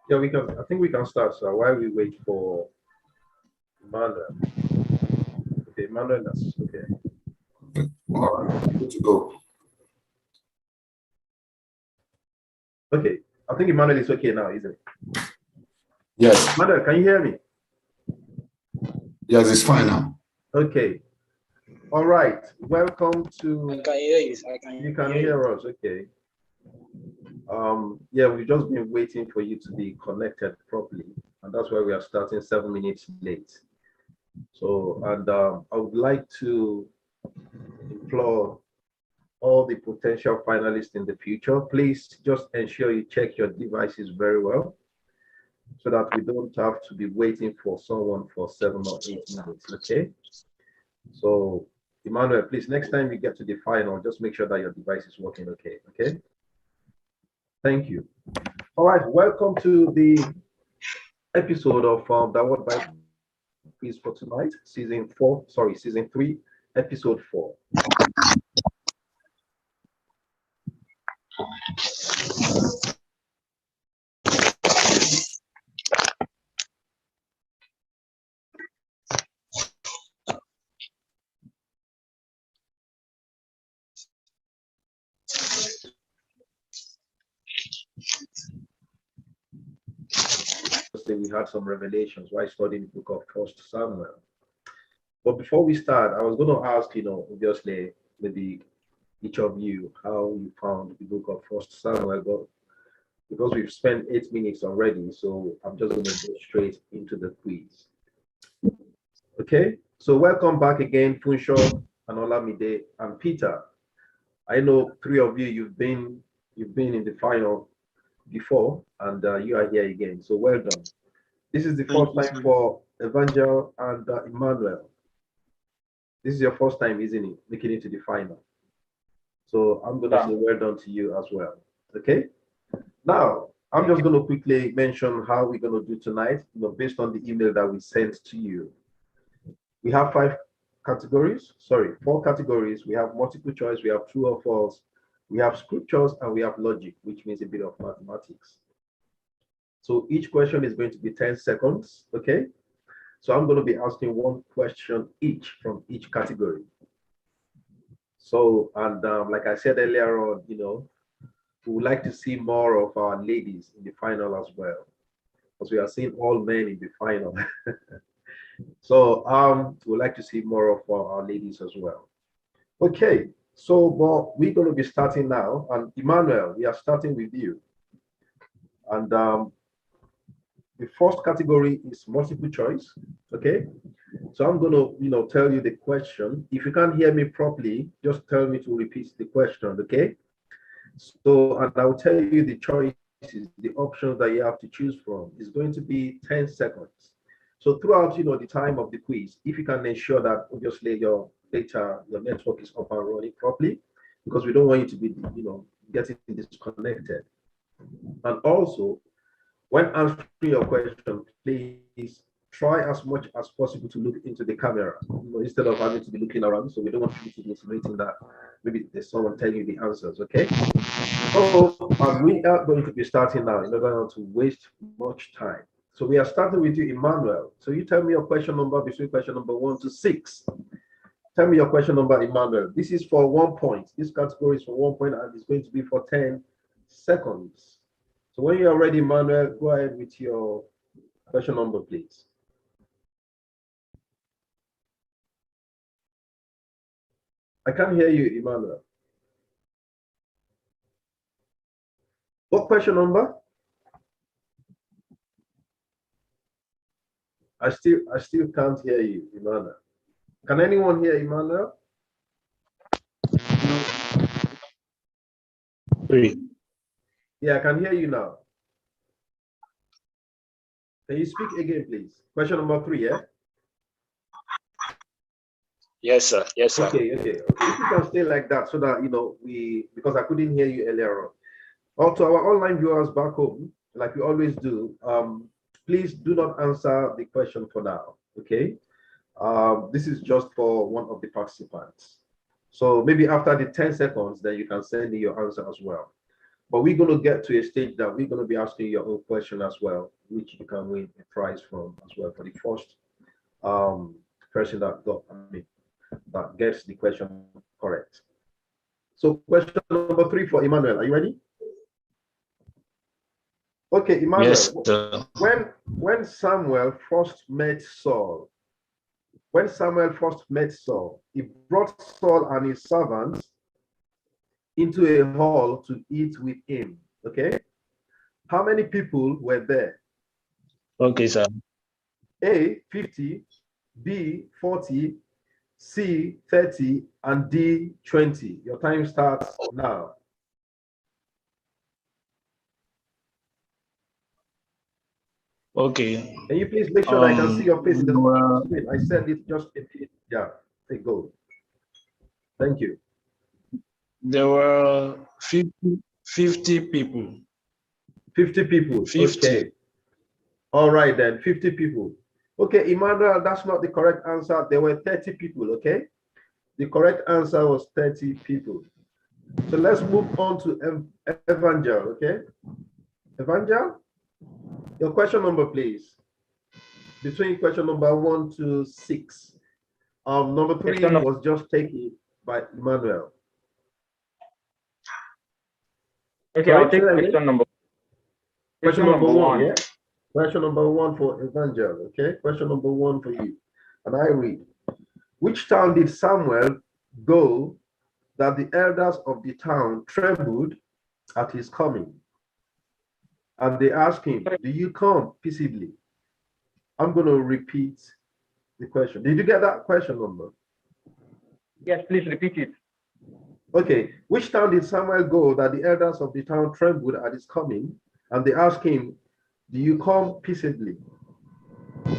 Yeah, we can. I think we can start. So while we wait for Emmanuel. Okay, Emmanuel, that's okay. All right, good to go. Okay, I think Emmanuel is okay now, isn't it? Yes. Emmanuel, can you hear me? Yes, it's fine now. Okay. All right. Welcome to. I can hear you. You can hear us. Okay. Yeah, we've just been waiting for you to be connected properly, and that's why we are starting 7 minutes late. So, and I would like to implore all the potential finalists in the future, please just ensure you check your devices very well so that we don't have to be waiting for someone for 7 or 8 minutes, okay? So, Emmanuel, please, next time you get to the final, just make sure that your device is working okay, okay? Thank you. All right, welcome to the episode of the Word Bible Quiz for tonight, season 3, episode 4. We had some revelations while studying the book of First Samuel. But before we start, I was going to ask, obviously, maybe each of you, how you found the book of First Samuel. But because we've spent 8 minutes already, so I'm just going to go straight into the quiz. Okay, so welcome back again, Funsho and Olamide and Peter. I know 3 of you, you've been in the final before, and you are here again. So well done. This is the first time for Evangel and Emmanuel. This is your first time, isn't it, making it to the final? So I'm going to say well done to you as well. Okay. Now, I'm just going to quickly mention how we're going to do tonight, based on the email that we sent to you. We have 4 categories. We have multiple choice, we have true or false, we have scriptures, and we have logic, which means a bit of mathematics. So each question is going to be 10 seconds, okay? So I'm going to be asking 1 question each from each category. So, and like I said earlier on, we would like to see more of our ladies in the final as well, because we are seeing all men in the final. So we would like to see more of our ladies as well. Okay, so but we're going to be starting now, and Emmanuel, we are starting with you. And the first category is multiple choice. Okay, so I'm going to tell you the question. If you can't hear me properly, just tell me to repeat the question. Okay, so and I'll tell you the choices, the options that you have to choose from is going to be 10 seconds. So throughout the time of the quiz, if you can ensure that obviously your data, your network is up and running properly, because we don't want you to be getting disconnected. And also, when answering your question, please try as much as possible to look into the camera, instead of having to be looking around. So we don't want you to be insinuating that maybe there's someone telling you the answers, okay? So we are going to be starting now in order not to waste much time. So we are starting with you, Emmanuel. So you tell me your question number between question number 1 to 6. Tell me your question number, Emmanuel. This is for 1 point. This category is for 1 point, and it's going to be for 10 seconds. So when you're ready, Emmanuel, go ahead with your question number, please. I can't hear you, Emmanuel. What question number? I still can't hear you, Emmanuel. Can anyone hear Emmanuel? 3. Yeah, I can hear you now. Can you speak again, please? Question number 3, yeah? Yes, sir. Yes, sir. Okay. If you can stay like that so that, because I couldn't hear you earlier on. Also, our online viewers back home, like we always do, please do not answer the question for now, okay? This is just for one of the participants. So maybe after the 10 seconds, then you can send in your answer as well. But we're going to get to a stage that we're going to be asking your own question as well, which you can win a prize from as well for the first person that gets the question correct. So question number 3 for Emmanuel. Are you ready? Okay, Emmanuel. Yes, sir. When Samuel first met Saul, he brought Saul and his servants into a hall to eat with him. Okay. How many people were there? Okay, sir. A, 50, B, 40, C, 30, and D, 20. Your time starts now. Okay. Can you please make sure that I can see your face in the well, screen? I said it just a minute. Yeah, take go. Thank you. there were 50 people. 50 people. 50. Okay. All right then, 50 people. Okay, Emmanuel, that's not the correct answer. There were 30 people, okay? The correct answer was 30 people. So let's move on to Evangel, okay? Evangel, your question number, please. Between question number 1 to 6. Number 3 was just taken by Emmanuel. Okay, I'll take question number. Question number 1, yeah? Question number 1 for Evangel, okay? Question number 1 for you. And I read, which town did Samuel go that the elders of the town trembled at his coming? And they asked him, do you come peaceably? I'm going to repeat the question. Did you get that question number? Yes, please repeat it. Okay. Which town did Samuel go that the elders of the town trembled at his coming? And they asked him, do you come peaceably?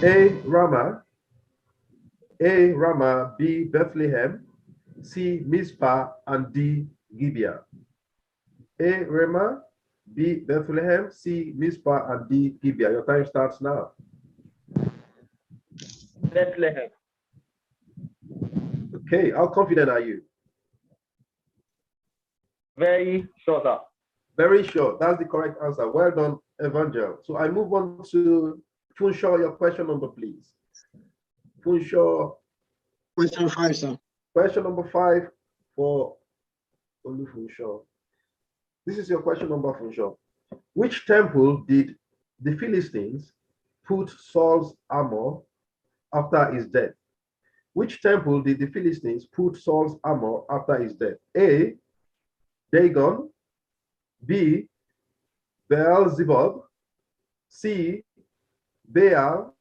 A, Ramah, B, Bethlehem, C, Mizpah, and D, Gibeah. A, Ramah, B, Bethlehem, C, Mizpah, and D, Gibeah. Your time starts now. Bethlehem. Okay, how confident are you? Very sure, sir. Very sure. That's the correct answer. Well done, Evangel. So I move on to Funshaw, your question number, please. Funshaw. Question 5, sir. Question number 5 for Olu Funshaw. This is your question number, Funshaw. Which temple did the Philistines put Saul's armor after his death? Which temple did the Philistines put Saul's armor after his death? A, Dagon, B, Beelzebub, C, Baal,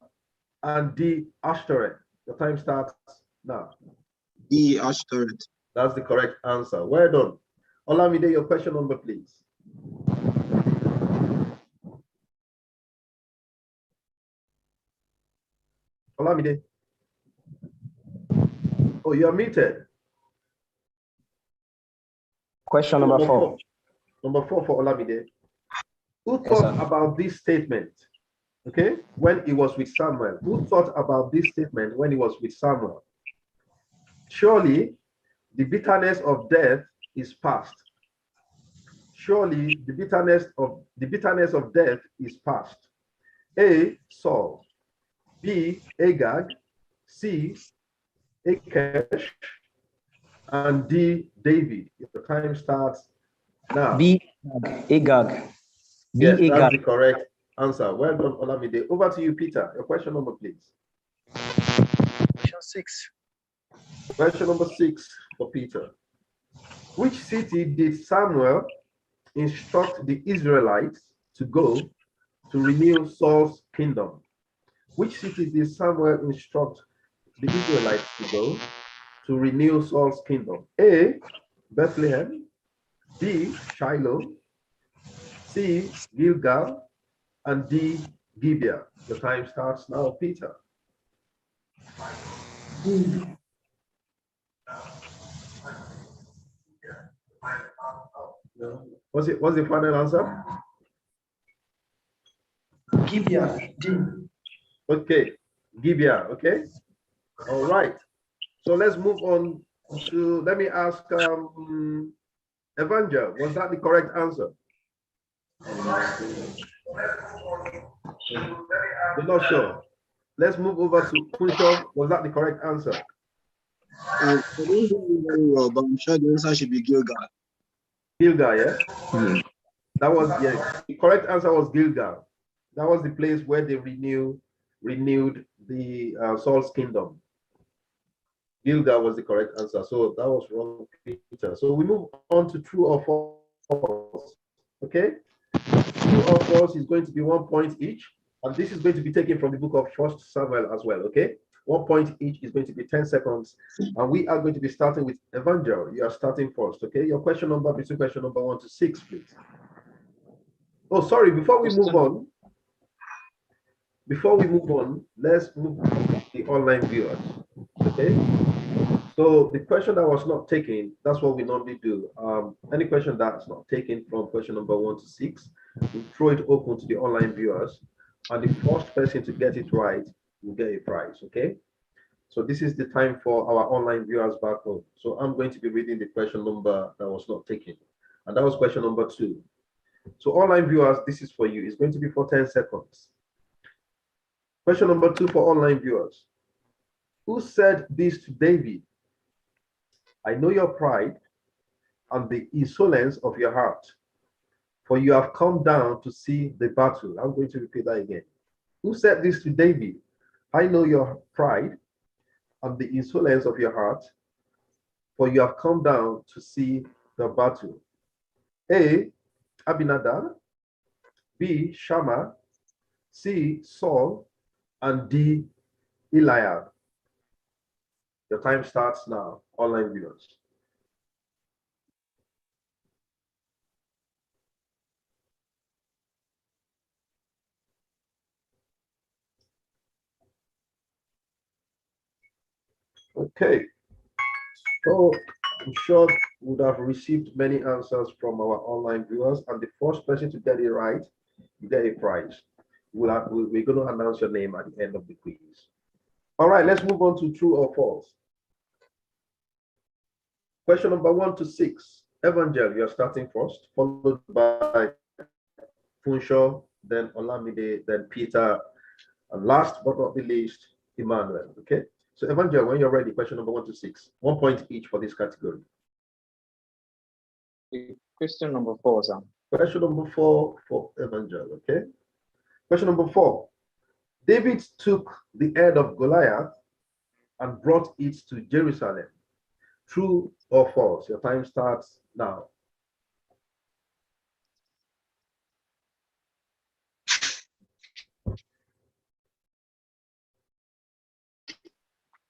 and D, Ashtoreth. Your time starts now. D, Ashtoreth. That's the correct answer. Well done. Olamide, your question number, please. Olamide. Oh, you are muted. Question number 4. Number 4 for Olamide. Who thought about this statement? Okay, when he was with Samuel. Who thought about this statement when he was with Samuel? Surely the bitterness of death is past. Surely the bitterness of death is past. A, Saul. B, Agag. C, Achish. And D, David. The time starts now. B, Agag. B, Yes, Agag. that's the correct answer. Well done, Olamide. Over to you, Peter. Your question number, please. Question 6. Question number 6 for Peter. Which city did Samuel instruct the Israelites to go to renew Saul's kingdom? Which city did Samuel instruct the Israelites to go to renew Saul's kingdom? A, Bethlehem. B, Shiloh. C, Gilgal. And D, Gibeah. The time starts now, Peter. What's the final answer? Gibeah. D. Okay, Gibeah. Okay. All right. So let's move on to, let me ask Evangel, was that the correct answer? You're not sure. Let's move over to Funsho. Was that the correct answer? I don't know very well, but I'm sure the answer should be Gilgal. Gilgal, yeah? That was, yeah, the correct answer was Gilgal. That was the place where they renewed the Saul's kingdom. Gilgal was the correct answer. So that was wrong, Peter. So we move on to true or false. Okay? True or false is going to be 1 point each. And this is going to be taken from the book of 1 Samuel as well. Okay? 1 point each is going to be 10 seconds. And we are going to be starting with Evangel. You are starting first. Okay? Your question number between question number 1 to 6, please. Oh, sorry. Before we move on, let's move on to the online viewers. Okay? So the question that was not taken, that's what we normally do. Any question that's not taken from question number 1 to 6, we throw it open to the online viewers, and the first person to get it right will get a prize. Okay? So this is the time for our online viewers back home. So I'm going to be reading the question number that was not taken, and that was question number 2. So online viewers, this is for you. It's going to be for 10 seconds. Question number 2 for online viewers. Who said this to David? I know your pride and the insolence of your heart, for you have come down to see the battle. I'm going to repeat that again. Who said this to David? I know your pride and the insolence of your heart, for you have come down to see the battle. A, Abinadab, B, Shammah, C, Saul, and D, Eliab. Your time starts now, online viewers. Okay, so I'm sure we would have received many answers from our online viewers, and the first person to get it right, you get a prize. We're going to announce your name at the end of the quiz. All right, let's move on to true or false. Question number 1 to 6. Evangel, you're starting first, followed by Funsho, then Olamide, then Peter, and last but not the least, Emmanuel. Okay? So Evangel, when you're ready, question number 1 to 6. 1 point each for this category. Question number 4, sir. Question number 4 for Evangel. Okay? Question number 4. David took the head of Goliath and brought it to Jerusalem. True or false? Your time starts now.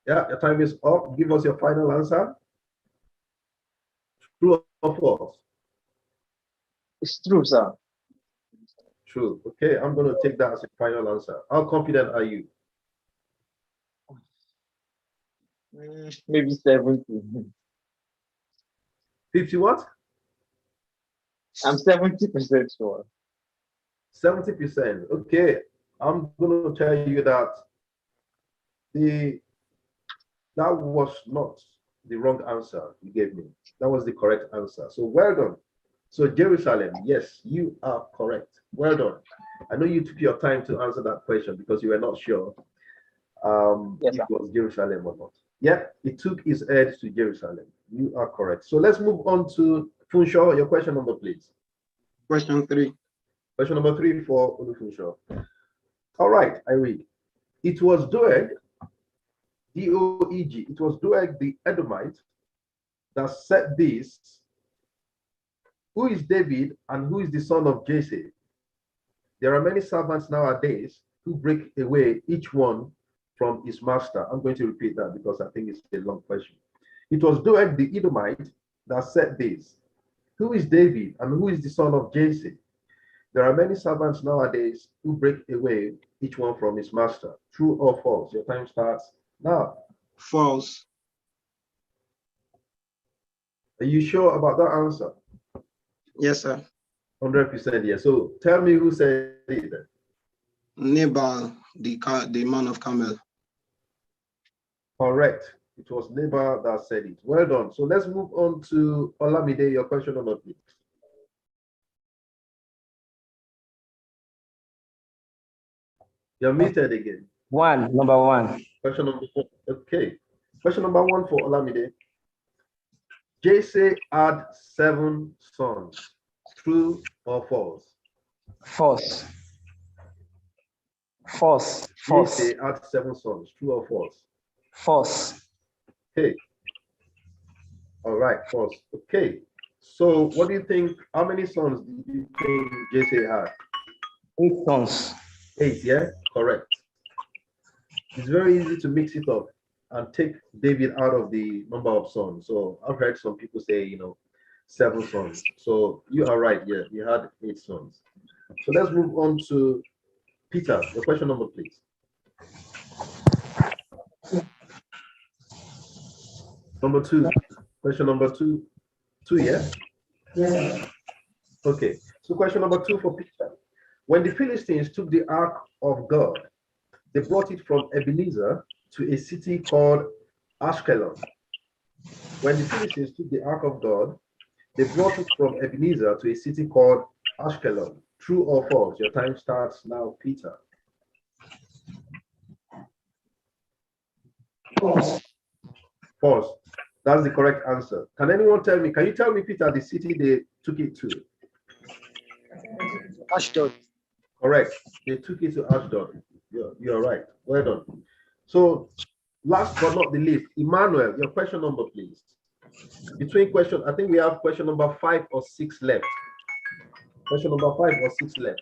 Yeah, your time is up. Give us your final answer. True or false? It's true, sir. True. Okay, I'm going to take that as a final answer. How confident are you? Maybe 70. 50 what? I'm 70% sure. 70%. Okay, I'm going to tell you that that was not the wrong answer you gave me. That was the correct answer. So well done. So Jerusalem, yes, you are correct. Well done. I know you took your time to answer that question because you were not sure Yes, if sir. it was Jerusalem or not. Yeah, he took his head to Jerusalem. You are correct. So let's move on to Funsho. Your question number, please. Question 3. Question number 3 for Olufunsho. All right, I read. It was Doeg, D-O-E-G. It was Doeg the Edomite that said this. Who is David and who is the son of Jesse? There are many servants nowadays who break away each one from his master. I'm going to repeat that because I think it's a long question. It was Doeg the Edomite that said this. Who is David and who is the son of Jesse? There are many servants nowadays who break away each one from his master. True or false? Your time starts now. False. Are you sure about that answer? Yes, sir. 100% yes. So tell me who said it then. Nabal, the man of Carmel. Correct. It was Neighbor that said it. Well done. So let's move on to Olamide, your question number, please. You're muted again. Number one. Question number 4. Okay. Question number 1 for Olamide. Jesse had 7 sons. True or false? False. False. False. Jesse had 7 sons. True or false? False. Okay. All right, false. Okay. So what do you think? How many sons do you think Jesse had? 8 sons. 8, yeah? Correct. It's very easy to mix it up and take David out of the number of sons. So I've heard some people say, 7 sons. So you are right, yeah, you had 8 sons. So let's move on to Peter. Your question number, please. Number 2. Question number 2. 2, yeah? Yeah. Okay. So question number 2 for Peter. When the Philistines took the ark of God, they brought it from Ebenezer to a city called Ashkelon. When the Philistines took the ark of God, they brought it from Ebenezer to a city called Ashkelon. True or false? Your time starts now, Peter. False. False. That's the correct answer. Can anyone tell me? Can you tell me, Peter, the city they took it to? Ashdod. Correct. They took it to Ashdod. You're right. Well done. So, last but not the least, Emmanuel, your question number, please. Between question, I think we have question number 5 or 6 left. Question number 5 or 6 left.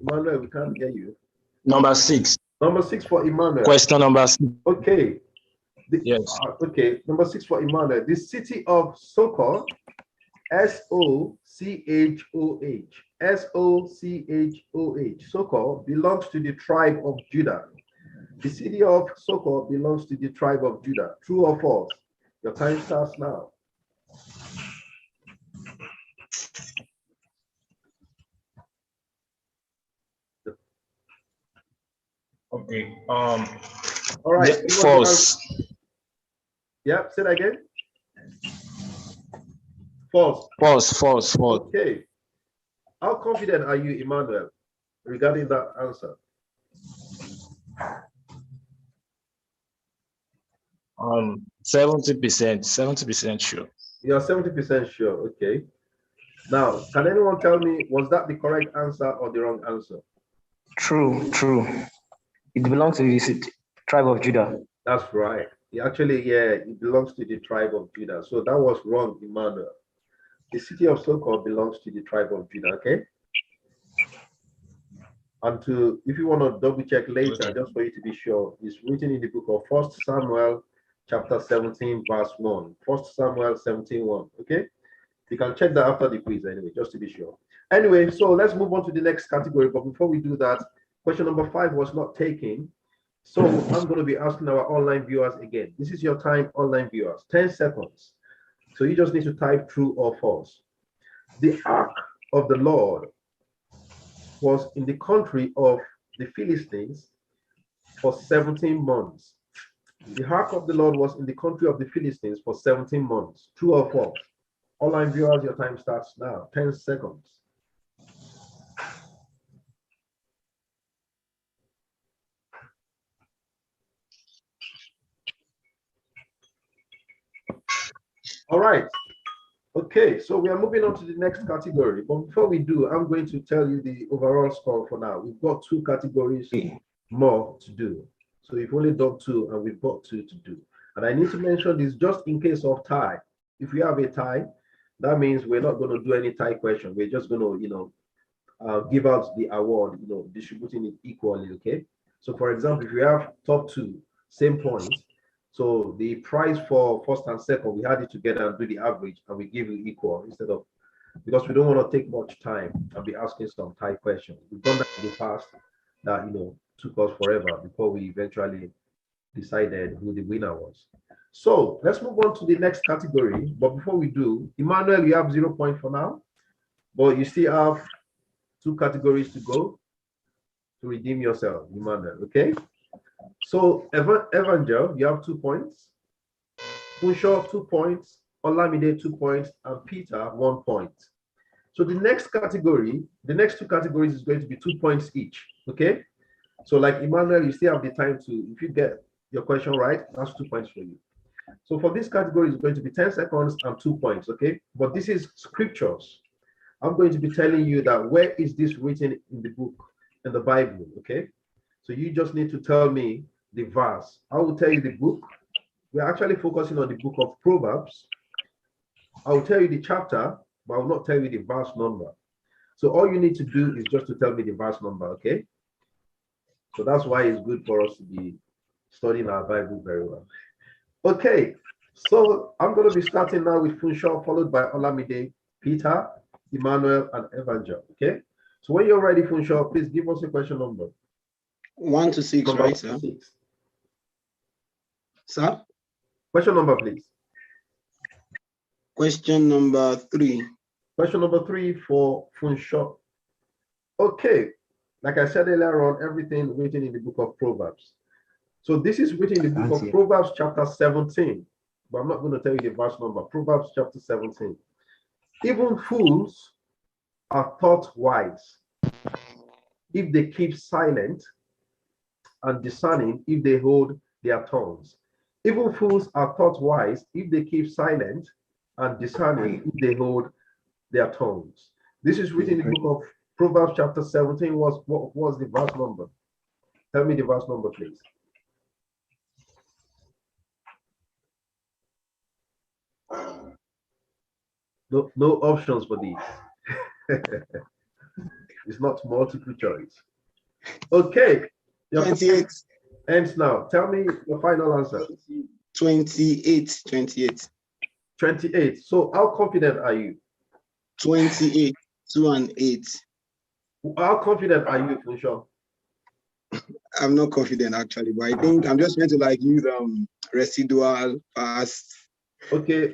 Emmanuel, we can't hear you. Number 6. Number 6 for Emmanuel. Question number 6. Okay. Yes. Okay. Number 6 for Emmanuel. The city of Sochoh, Sochoh, Sochoh, Sochoh belongs to the tribe of Judah. The city of Sochoh belongs to the tribe of Judah. True or false? Your time starts now. Okay. All right. False. Yeah, say that again. False. False. Okay. How confident are you, Emmanuel, regarding that answer? 70% sure. You're 70% sure. Okay. Now, can anyone tell me, was that the correct answer or the wrong answer? True. It belongs to the tribe of Judah. That's right. Actually, it belongs to the tribe of Judah. So that was wrong, Emmanuel. The city of Sochoh belongs to the tribe of Judah, okay? And if you want to double check later, just for you to be sure, it's written in the book of 1 Samuel chapter 17, verse 1. 1 Samuel 17:1, okay? You can check that after the quiz anyway, just to be sure. Anyway, so let's move on to the next category. But before we do that, question number 5 was not taken. So I'm going to be asking our online viewers again. This is your time, online viewers, 10 seconds. So you just need to type true or false. The ark of the Lord was in the country of the Philistines for 17 months. The ark of the Lord was in the country of the Philistines for 17 months. True or false? Online viewers, your time starts now. 10 seconds. All right. Okay, so we are moving on to the next category. But before we do, I'm going to tell you the overall score for now. We've got 2 categories more to do. So we've only done 2 and we've got 2 to do. And I need to mention this just in case of tie. If we have a tie, that means we're not going to do any tie question. We're just going to, give out the award, distributing it equally, okay? So for example, if we have top 2, same points, so the prize for first and second, we had it together and do the average, and we give you equal instead of, because we don't want to take much time and be asking some tie questions. We've done that in the past that, took us forever before we eventually decided who the winner was. So let's move on to the next category. But before we do, Emmanuel, you have 0 points for now, but you still have 2 categories to go. to redeem yourself, Emmanuel. Okay. So Evangel, you have 2 points. Funsho, 2 points. Olamide, 2 points, and Peter, 1 point. So the next category, the next 2 categories is going to be 2 points each. Okay. So like Emmanuel, you still have the time to, if you get your question right, that's 2 points for you. So for this category, it's going to be 10 seconds and 2 points. Okay. But this is scriptures. I'm going to be telling you that where is this written in the book, in the Bible. Okay. So you just need to tell me the verse. I will tell you the book. We're actually focusing on the book of Proverbs. I will tell you the chapter, but I will not tell you the verse number. So all you need to do is just to tell me the verse number, okay? So that's why it's good for us to be studying our Bible very well. Okay, so I'm going to be starting now with Funsho, followed by Olamide, Peter, Emmanuel, and Evangel, okay? So when you're ready, Funsho, please give us a question number. 1 to 6, Number right, sir? 6. Sir? Question number, please. Question number 3. Question number 3 for Funsho. Okay, like I said earlier on, everything written in the book of Proverbs. So this is written in the book of Proverbs chapter 17, but I'm not going to tell you the verse number. Proverbs chapter 17. Even fools are thought wise if they keep silent, and discerning if they hold their tongues. Even fools are thought wise if they keep silent, and discerning if they hold their tongues. This is written in the book of Proverbs chapter 17. What was the verse number? Tell me the verse number, please. No options for these. It's not multiple choice. Okay. 28. Ends now. Tell me your final answer. 28. 28. 28. So how confident are you? 28. 2 and 8. How confident are you, Funsho? I'm not confident actually, but I think I'm just going to like use residual fast. Okay.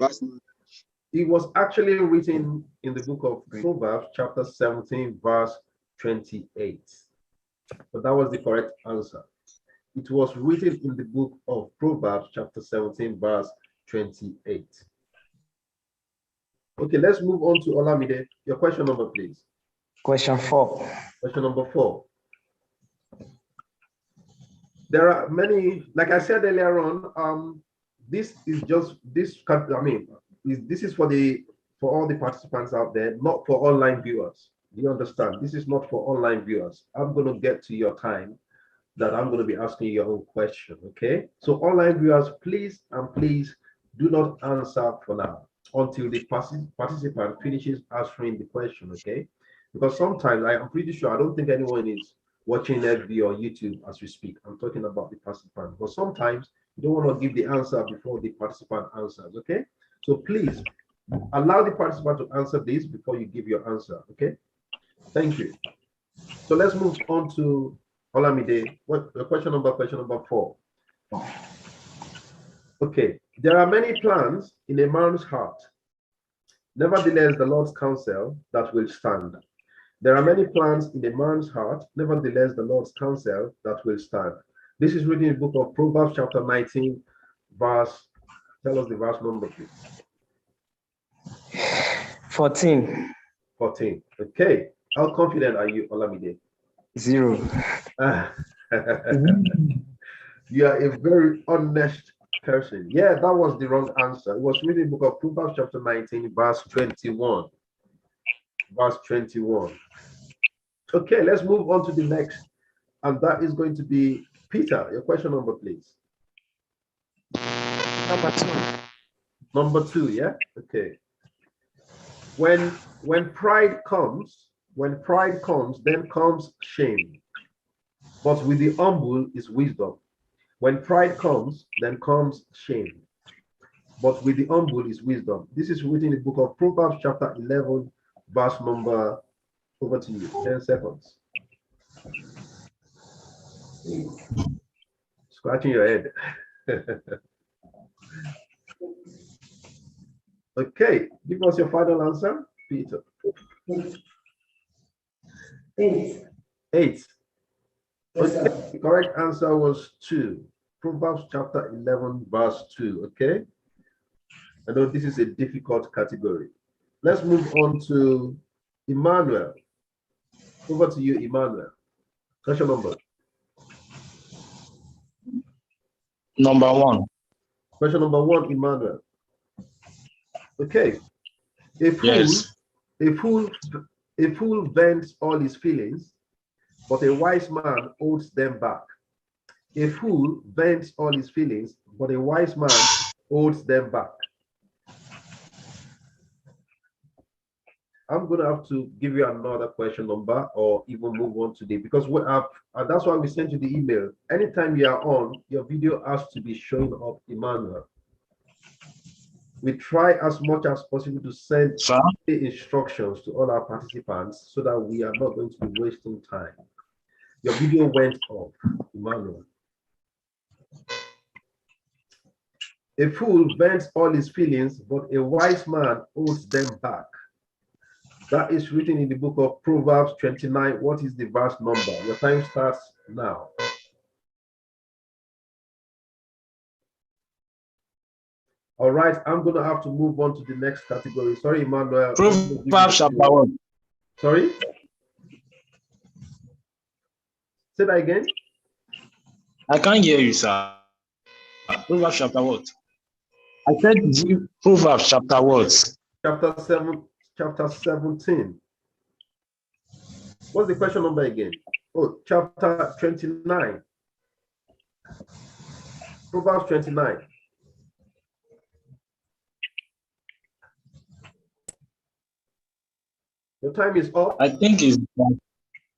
It was actually written in the book of Proverbs, chapter 17, verse 28. But that was the correct answer. It was written in the book of Proverbs, chapter 17, verse 28. Okay, let's move on to Olamide. Your question number, please. Question 4. Question number 4. There are many, like I said earlier on, this is just this. I mean, this is for all the participants out there, not for online viewers. Do you understand? This is not for online viewers. I'm going to get to your time that I'm going to be asking your own question. Okay. So online viewers, please and please do not answer for now until the participant finishes answering the question. Okay. Because sometimes I'm pretty sure I don't think anyone is watching FB or YouTube as we speak. I'm talking about the participant. But sometimes you don't want to give the answer before the participant answers. Okay. So please allow the participant to answer this before you give your answer. Okay. Thank you. So let's move on to Olamide. Question number 4. Okay. There are many plans in a man's heart. Nevertheless, the Lord's counsel that will stand. There are many plans in a man's heart. Nevertheless, the Lord's counsel that will stand. This is written in the book of Proverbs, chapter 19, verse. Tell us the verse number, please. 14. 14. Okay. How confident are you, Olamide? 0. You are a very honest person. Yeah, that was the wrong answer. It was written in the book of Proverbs, chapter 19, verse 21. Verse 21. Okay, let's move on to the next. And that is going to be Peter. Your question number, please. Number 2. Number 2, yeah? Okay. When pride comes, then comes shame. But with the humble is wisdom. When pride comes, then comes shame. But with the humble is wisdom. This is written in the book of Proverbs, chapter 11, verse number, over to you, 10 seconds. Scratching your head. Okay, give us your final answer, Peter. 8. 8. Okay, the correct answer was 2. Proverbs chapter 11, verse 2. Okay. I know this is a difficult category. Let's move on to Emmanuel. Over to you, Emmanuel. Question number. Number 1. Question number 1, Emmanuel. Okay. A fool, Yes. a fool, a fool vents all his feelings, but a wise man holds them back. A fool vents all his feelings, but a wise man holds them back. I'm going to have to give you another question number or even move on today because we have, and that's why we sent you the email. Anytime you are on, your video has to be showing up, Emmanuel. We try as much as possible to send Sir? the instructions to all our participants so that we are not going to be wasting time. Your video went off, Emmanuel. A fool vents all his feelings, but a wise man holds them back. That is written in the book of Proverbs 29. What is the verse number? Your time starts now. All right, I'm going to have to move on to the next category. Sorry, Emmanuel. Proverbs chapter 1. Sorry? Say that again. I can't hear you, sir. Proverbs chapter what? I said Proverbs chapter what? Chapter 7, chapter 17. What's the question number again? Oh, chapter 29. Proverbs 29. Your time is up. I think it's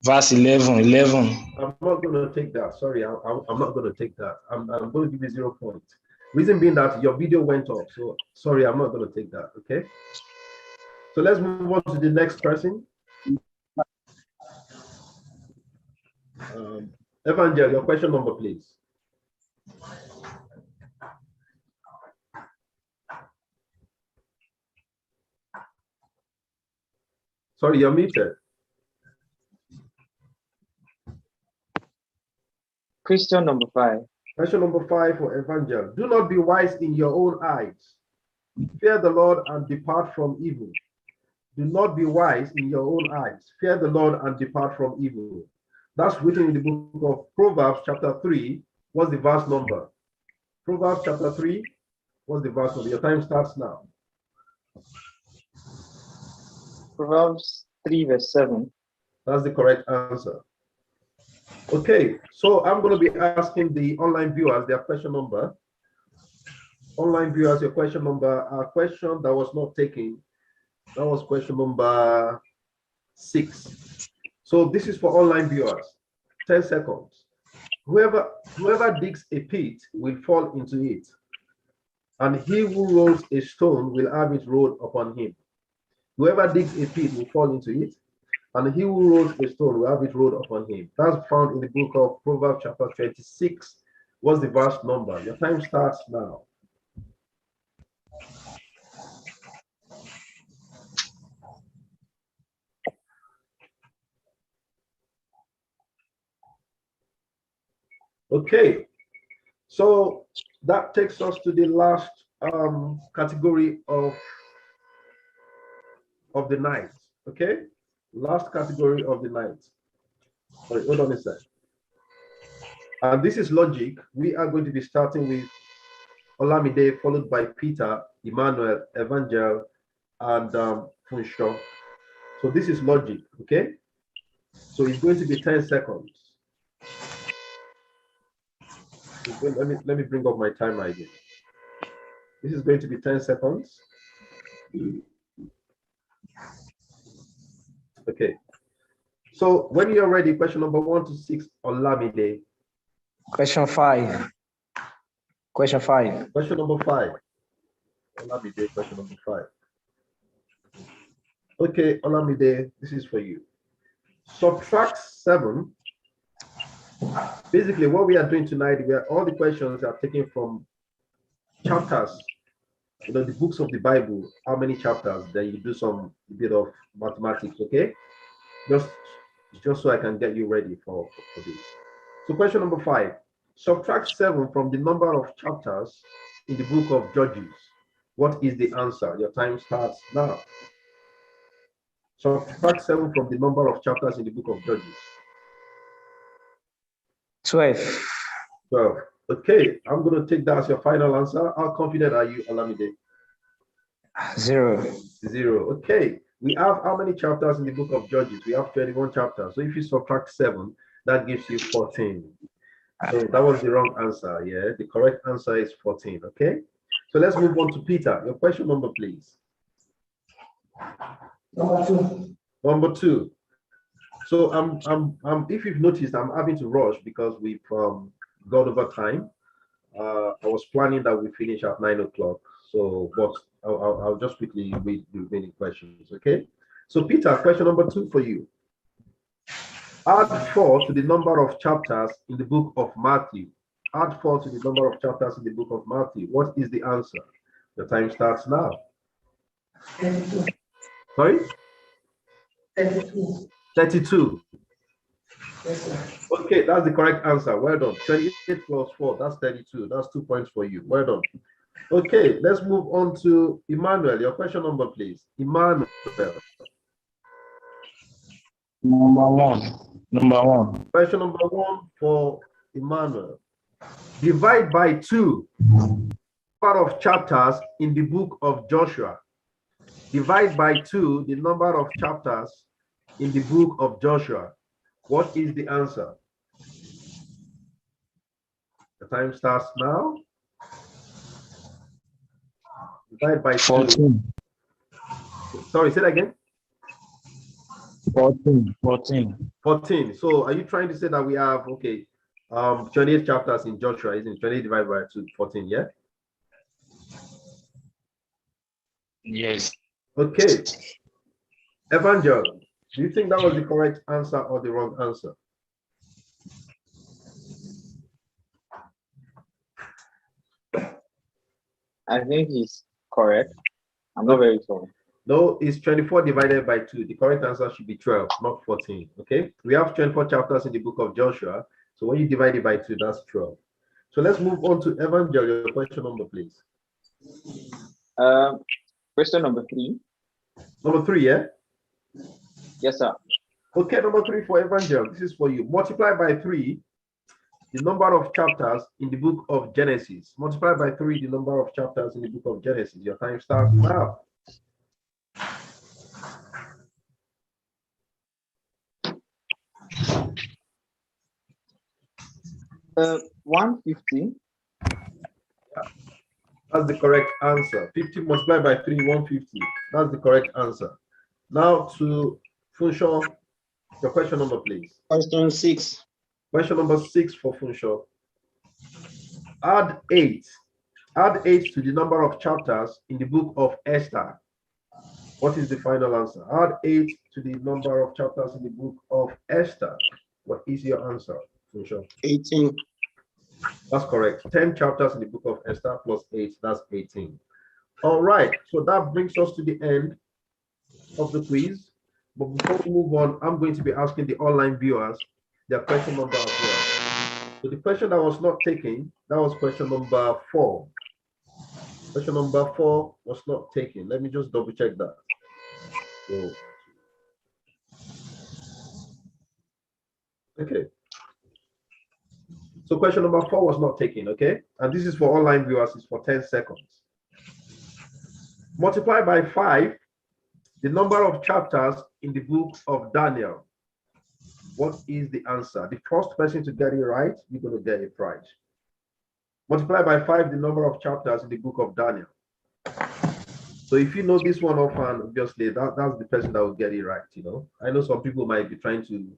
verse 11. 11. I'm not going to take that. Sorry, I'm not going to take that. I'm going to give you 0 points. Reason being that your video went off. So sorry, I'm not going to take that. Okay. So let's move on to the next person. Evangel, your question number, please. Sorry, you're muted. Question number 5. Question number 5 for Evangel. Do not be wise in your own eyes. Fear the Lord and depart from evil. Do not be wise in your own eyes. Fear the Lord and depart from evil. That's written in the book of Proverbs chapter 3. What's the verse number? Proverbs chapter 3. What's the verse number? Your time starts now. Proverbs 3 verse 7. That's the correct answer. Okay, so I'm going to be asking the online viewers their question number. Online viewers, your question number, a question that was not taken. That was question number 6. So this is for online viewers. 10 seconds. Whoever digs a pit will fall into it, and he who rolls a stone will have it rolled upon him. Whoever digs a pit will fall into it, and he who rolls a stone will have it rolled upon him. That's found in the book of Proverbs chapter 26. What's the verse number? Your time starts now. Okay, so that takes us to the last category of the night. Okay, last category of the night. Sorry, hold on a sec. And this is logic. We are going to be starting with Olamide, followed by Peter, Emmanuel, Evangel, and Funsho. So this is logic. Okay, so it's going to be 10 seconds. Let me bring up my timer again. This is going to be 10 seconds. Okay. So when you're ready, question number 1 to 6, Olamide. Question 5. Question 5. Question number 5. Olamide, question number 5. Okay, Olamide, this is for you. Subtract 7. Basically, what we are doing tonight, all the questions are taken from chapters, the books of the Bible. How many chapters? Then you do some bit of mathematics, okay? Just so I can get you ready for this. So question number 5. Subtract 7 from the number of chapters in the book of Judges. What is the answer? Your time starts now. Subtract 7 from the number of chapters in the book of Judges. 12. 12. Okay, I'm going to take that as your final answer. How confident are you, Olamide? 0. 0. Okay, we have how many chapters in the book of Judges? We have 21 chapters. So if you subtract 7, that gives you 14. So that was the wrong answer. Yeah, the correct answer is 14. Okay, so let's move on to Peter. Your question number, please. Number 2. So if you've noticed, I'm having to rush because we've gone over time. I was planning that we finish at 9 o'clock. So, but I'll just quickly read the remaining questions. Okay. So, Peter, question number 2 for you. Add 4 to the number of chapters in the book of Matthew. Add 4 to the number of chapters in the book of Matthew. What is the answer? The time starts now. 32. Sorry? 32. 32. Yes, sir. Okay, that's the correct answer. Well done. 28 plus 4, that's 32. That's 2 points for you. Well done. Okay, let's move on to Emmanuel. Your question number, please. Emmanuel. Number 1. Number 1. Question number 1 for Emmanuel. Divide by 2 number of chapters in the book of Joshua. Divide by 2 the number of chapters in the book of Joshua. What is the answer? The time starts now. Divide by 14. 2. Sorry, say that again. 14. 14. 14. So are you trying to say that we have 28 chapters in Joshua, isn't it? 28 divided by 2, 14, yeah? Yes. Okay. Evangel, do you think that was the correct answer or the wrong answer? I think it's correct. I'm not very sure. No, it's 24 divided by 2. The correct answer should be 12, not 14. Okay. We have 24 chapters in the book of Joshua. So when you divide it by 2, that's 12. So let's move on to Evangel. Your question number, please. Question number 3. Number 3, yeah? Yes, sir. Okay, number 3 for Evangel. This is for you. Multiply by 3 the number of chapters in the book of Genesis. Multiply by 3 the number of chapters in the book of Genesis. Your time starts now. 150. That's the correct answer. 50 multiplied by 3, 150. That's the correct answer. Now to Funsho, your question number, please. Question 6. Question number 6 for Funsho. Add 8. Add 8 to the number of chapters in the book of Esther. What is the final answer? Add 8 to the number of chapters in the book of Esther. What is your answer, Funsho? 18. That's correct. 10 chapters in the book of Esther plus 8, that's 18. All right, so that brings us to the end of the quiz. But before we move on, I'm going to be asking the online viewers their question number as well. So the question that was not taken, that was question number 4. Question number 4 was not taken. Let me just double check that. So, okay. So question number 4 was not taken, okay? And this is for online viewers, it's for 10 seconds. Multiply by 5 the number of chapters in the book of Daniel. What is the answer? The first person to get it right, you're going to get a prize. Multiply by 5 the number of chapters in the book of Daniel. So if you know this one offhand, obviously that's the person that will get it right, you know. I know some people might be trying to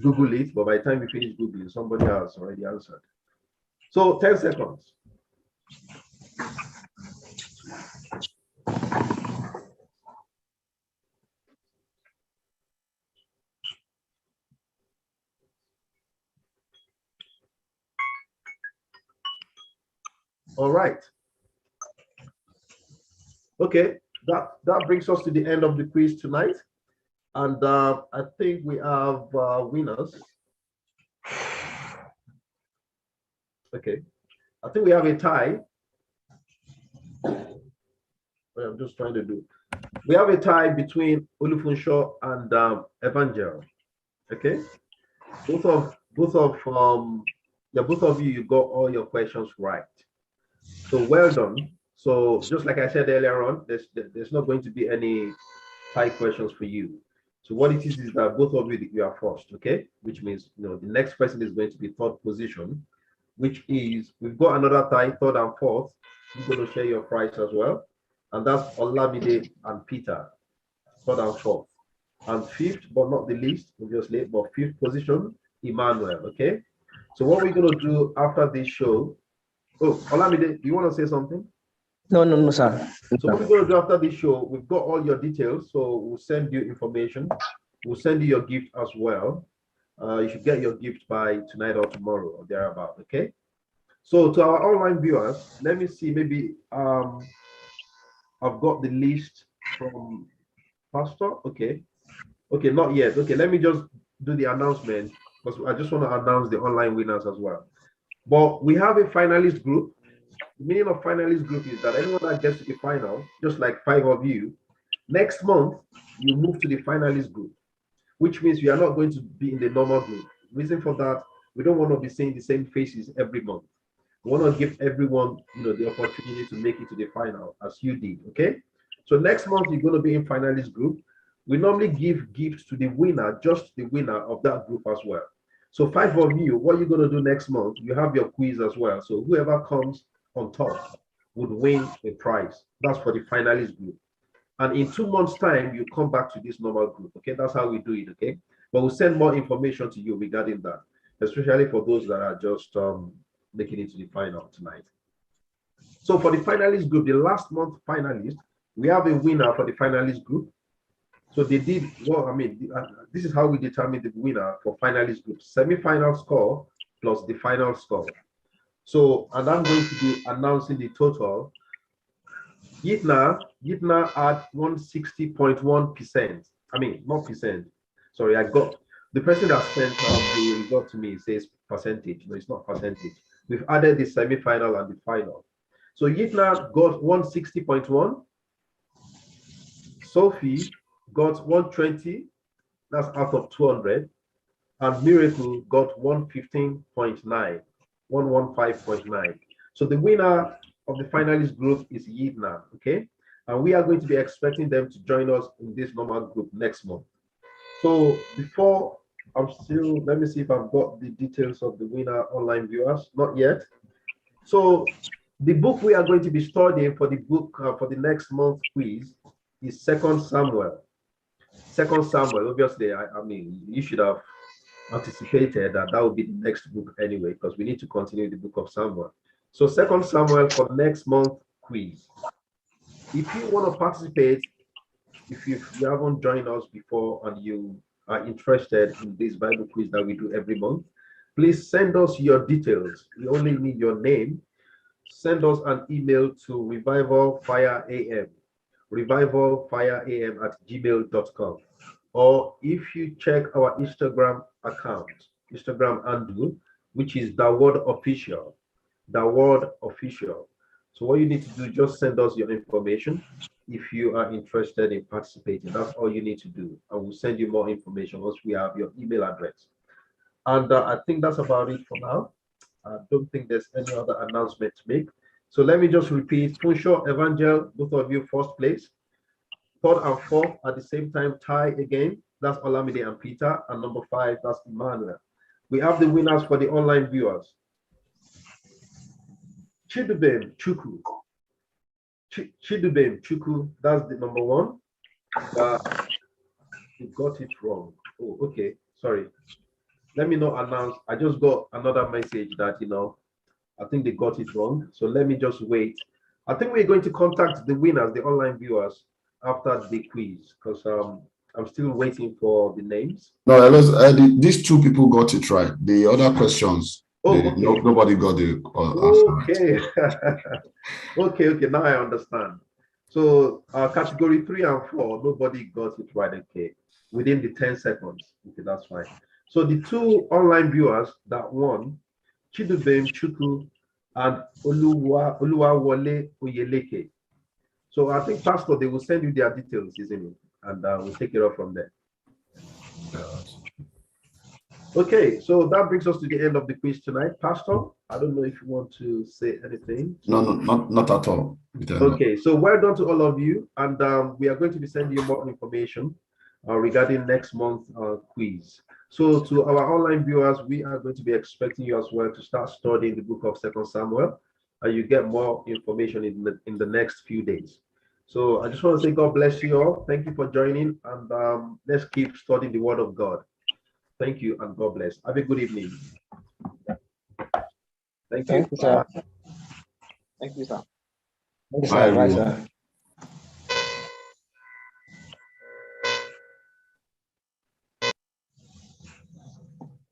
Google it, but by the time you finish Googling, somebody else already answered. So 10 seconds. All right. Okay, that brings us to the end of the quiz tonight. And I think we have winners. Okay. I think we have a tie. What I'm just trying to do. We have a tie between Olufunsho and Evangel. Okay. Both of you got all your questions right. So well done. So just like I said earlier on, there's not going to be any tie questions for you. So what it is that both of you are first, okay? Which means the next person is going to be third position, which is we've got another tie, third and fourth. You're going to share your prize as well. And that's Olamide and Peter, third and fourth. And fifth, but not the least, obviously, but fifth position, Emmanuel, okay? So what we're going to do after this show, Olamide, do you want to say something? No, sir. So what we're going to do after this show, we've got all your details, so we'll send you information. We'll send you your gift as well. You should get your gift by tonight or tomorrow or thereabout, okay? So to our online viewers, let me see, maybe I've got the list from Pastor, okay. Okay, not yet. Okay, let me just do the announcement because I just want to announce the online winners as well. But we have a finalist group. The meaning of finalist group is that anyone that gets to the final, just like 5 of you, next month you move to the finalist group, which means we are not going to be in the normal group. Reason for that, we don't want to be seeing the same faces every month. We want to give everyone, the opportunity to make it to the final as you did. Okay. So next month you're going to be in finalist group. We normally give gifts to the winner, just the winner of that group as well. So 5 of you, what you're going to do next month, you have your quiz as well. So whoever comes on top would win a prize. That's for the finalist group. And in 2 months' time, you come back to this normal group. Okay, that's how we do it. Okay, but we'll send more information to you regarding that, especially for those that are just making it to the final tonight. So for the finalist group, the last month finalist, we have a winner for the finalist group. So they did well. I mean, this is how we determine the winner for finalist group: semi-final score plus the final score. So, and I'm going to be announcing the total. Yitna at 160.1%. I mean, not percent. Sorry, I got the person that sent the result to me says percentage. No, it's not percentage. We've added the semi-final and the final. So Yitna got 160.1. Sophie got 120. That's out of 200. And Miracle got 115.9. 115.9. So the winner of the finalist group is Yidna, okay? And we are going to be expecting them to join us in this normal group next month. So before let me see if I've got the details of the winner online viewers. Not yet. So the book we are going to be studying for the book for the next month quiz is 2 Samuel. 2 Samuel, obviously, I mean, you should have anticipated that would be the next book anyway, because we need to continue the book of Samuel. So 2 Samuel for next month quiz. If you want to participate, if you haven't joined us before and you are interested in this Bible quiz that we do every month, please send us your details. We only need your name. Send us an email to revivalfiream, revivalfiream@gmail.com. Or if you check our Instagram account, Instagram handle, which is The Word Official. The Word Official. So what you need to do, just send us your information if you are interested in participating. That's all you need to do. I will send you more information once we have your email address. And I think that's about it for now. I don't think there's any other announcement to make. So let me just repeat. Funsho, Evangel, both of you first place. 3rd and 4th at the same time, tie again. That's Olamide and Peter. And number 5, that's Emmanuel. We have the winners for the online viewers. Chidubem Chuku. Chidubem Chuku, that's the number 1. You got it wrong. Oh, okay. Sorry. Let me not announce. I just got another message that, I think they got it wrong. So let me just wait. I think we're going to contact the winners, the online viewers, after the quiz, because I'm still waiting for the names. No, these 2 people got it right. The other questions, nobody got the answer. Okay. Okay, now I understand. So category 3 and 4, nobody got it right. Okay, within the 10 seconds. Okay, that's fine. So the 2 online viewers that won, Chidubem Chuku, and Oluwawole Oyeleke. So I think, Pastor, they will send you their details, isn't it? And we'll take it off from there. Okay, so that brings us to the end of the quiz tonight. Pastor, I don't know if you want to say anything. No, not at all. Okay, so well done to all of you. And we are going to be sending you more information regarding next month's quiz. So to our online viewers, we are going to be expecting you as well to start studying the book of 2 Samuel, and you get more information in the next few days. So I just want to say God bless you all. Thank you for joining, and let's keep studying the Word of God. Thank you, and God bless. Have a good evening. Thank you. Thank you, sir. Thank you, sir. Thank you, Bye, sir. Bye, everyone. sir.